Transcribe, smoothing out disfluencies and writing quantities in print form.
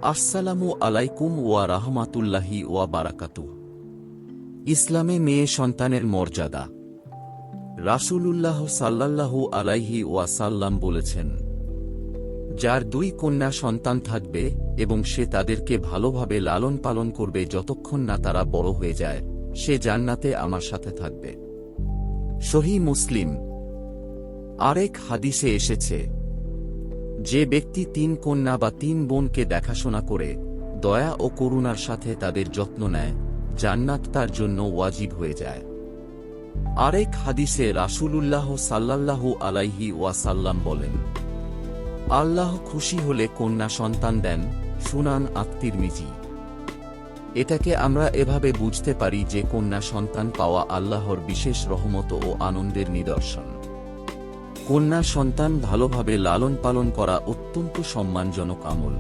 আসসালামু আলাইকুম ওয়া রাহমাতুল্লাহি ওয়া বারাকাতুহু। ইসলামে মেয়ে সন্তানের মর্যাদা। রাসূলুল্লাহ সাল্লাল্লাহু আলাইহি ওয়াসাল্লাম বলেছেন, যার 2 কন্যা সন্তান থাকবে এবং সে তাদেরকে ভালোভাবে লালন পালন করবে যতক্ষণ না তারা বড় হয়ে যায়, সে জান্নাতে আমার সাথে থাকবে। সহিহ মুসলিম। আরেক হাদিসে এসেছে, যে ব্যক্তি 3 কন্যা বা 3 বোনকে দেখাশোনা করে দয়া ও করুণার সাথে তাদের যত্ন নেয়, জান্নাত তার জন্য ওয়াজিব হয়ে যায়। আরেক হাদিসে রাসূলুল্লাহ সাল্লাল্লাহু আলাইহি ওয়াসাল্লাম বলেন, আল্লাহ খুশি হলে কন্যা সন্তান দেন। সুনান আত-তিরমিজি। এটাকে আমরা এভাবে বুঝতে পারি যে কন্যা সন্তান পাওয়া আল্লাহর বিশেষ রহমত ও আনন্দের নিদর্শন। কন্যা সন্তান ভালোভাবে লালন পালন করা অত্যন্ত সম্মানজনক আমল।